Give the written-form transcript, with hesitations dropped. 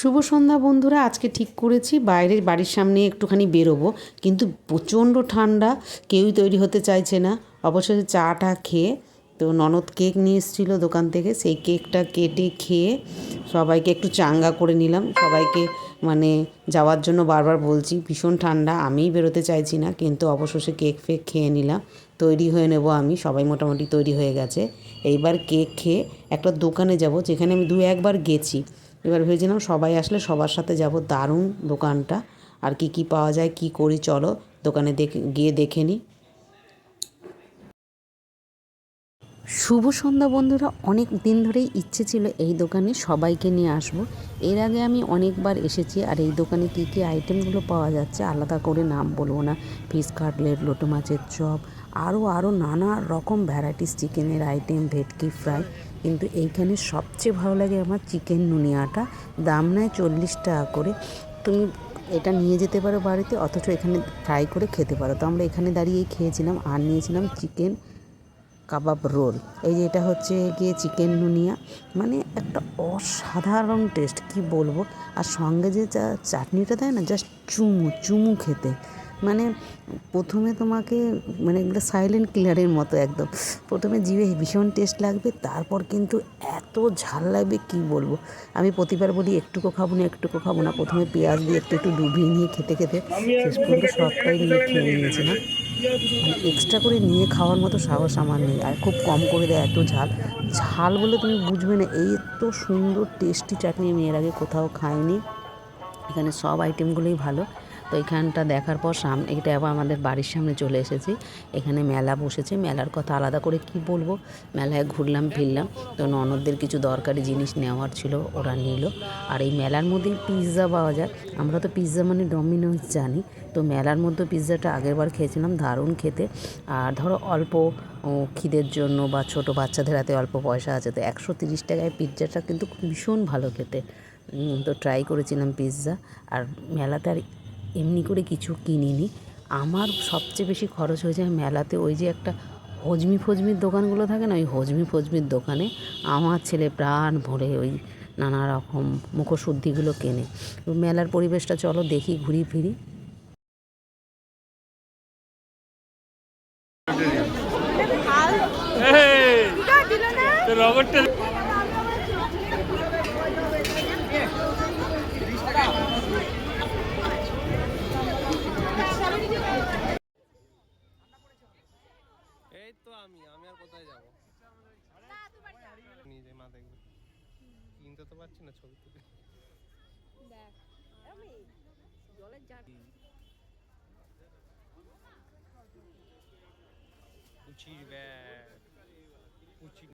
শুভ সন্ধ্যা বন্ধুরা। আজকে ঠিক করেছি বাইরের বাড়ির সামনে একটুখানি বেরোবো, কিন্তু প্রচণ্ড ঠান্ডা, কেউই তৈরি হতে চাইছে না। অবশেষে চাটা খেয়ে তো ননদ কেক নিয়ে এসেছিলো দোকান থেকে, সেই কেকটা কেটে খেয়ে সবাইকে একটু চাঙ্গা করে নিলাম। সবাইকে মানে যাওয়ার জন্য বারবার বলছি, ভীষণ ঠান্ডা, আমিই বেরোতে চাইছি না, কিন্তু অবশেষে কেক ফেক খেয়ে নিলাম। তৈরি হয়ে নেব আমি, সবাই মোটামুটি তৈরি হয়ে গেছে। এইবার কেক খেয়ে একটা দোকানে যাব যেখানে আমি একবার গেছি। এবার ভেবেছিলাম সবাই আসলে সবার সাথে যাব। দারুণ দোকানটা, আর কি কি পাওয়া যায় কি করি চলো দোকানে গিয়ে দেখে নিই। শুভ সন্ধ্যা বন্ধুরা। অনেক দিন ধরেই ইচ্ছে ছিল এই দোকানে সবাইকে নিয়ে আসব। এর আগে আমি অনেকবার এসেছি, আর এই দোকানে কী কী আইটেমগুলো পাওয়া যাচ্ছে আলাদা করে নাম বলবো না। ফিশ কাটলেট, লোটো মাছের চপ, আরও নানা রকম ভ্যারাইটিস চিকেনের আইটেম, ভেটকি ফ্রাই। কিন্তু এইখানে সবচেয়ে ভালো লাগে আমার চিকেন নুনিয়াটা। দাম নেয় 40 টাকা করে। তুমি এটা নিয়ে যেতে পারো বাড়িতে, অথচ এখানে ফ্রাই করে খেতে পারো। তো আমরা এখানে দাঁড়িয়েই খেয়েছিলাম, আর নিয়েছিলাম চিকেন কাবাব রোল। এই যে এটা হচ্ছে গিয়ে চিকেন নুনিয়া, মানে একটা অসাধারণ টেস্ট, কি বলবো। আর সঙ্গে যে চাটনিটা দেয় না, জাস্ট চুমু চুমু খেতে। মানে প্রথমে তোমাকে মানে এগুলো সাইলেন্ট কিলারের মতো একদম। প্রথমে জিভে ভীষণ টেস্ট লাগবে, তারপর কিন্তু এত ঝাল লাগবে কি বলবো। আমি প্রতিবার বলি একটুকু খাবো না, একটুকু খাবো না। প্রথমে পেঁয়াজ দিয়ে একটু একটু ডুবিয়ে নিয়ে খেতে খেতে শেষ পর্যন্ত সবটাই নিয়ে খেয়ে নিয়েছিলাম। মানে এক্সট্রা করে নিয়ে খাওয়ার মতো সাহস আমার নেই। আর খুব কম করে দেয়, এত ঝাল। ঝাল বলে তুমি বুঝবে না, এই এত সুন্দর টেস্টি চাটনি আমি এর আগে কোথাও খাইনি। এখানে সব আইটেমগুলোই ভালো। তো এখানটা দেখার পর এটা আবার আমাদের বাড়ির সামনে চলে এসেছি। এখানে মেলা বসেছে, মেলার কথা আলাদা করে কি বলবো। মেলায় ঘুরলাম ফিরলাম, তো ননদদের কিছু দরকারি জিনিস নেওয়ার ছিল, ওরা নিল। আর এই মেলার মধ্যেই পিৎজা পাওয়া যায়। আমরা তো পিৎজা মানে ডমিনোস জানি, তো মেলার মধ্যে পিৎজাটা আগেরবার খেয়েছিলাম, দারুণ খেতে। আর ধরো অল্প খিদের জন্য বা ছোট বাচ্চাদের হাতে অল্প পয়সা আছে, তো 130 টাকায় পিৎজাটা কিন্তু ভীষণ ভালো খেতে। তো ট্রাই করেছিলাম পিৎজা। আর মেলাতে আর এমনি করে কিছু কিনিনি। আমার সবচেয়ে বেশি খরচ হয়েছে মেলাতে ওই যে একটা হজমি ফজমির দোকানগুলো থাকে না, ওই হজমি ফজমির দোকানে আমার ছেলে প্রাণ ভরে ওই নানা রকম মুখশুদ্ধিগুলো কেনে। মেলার পরিবেশটা চলো দেখি, ঘুরি ফিরি। এই তো আমি আর কোথায় যাবো? নিজে মা দেখবে, কিনতে তো পারছি না, ছবি তুলে দেখ। আমি জলের জার কুচির ব্যাগ, কুচি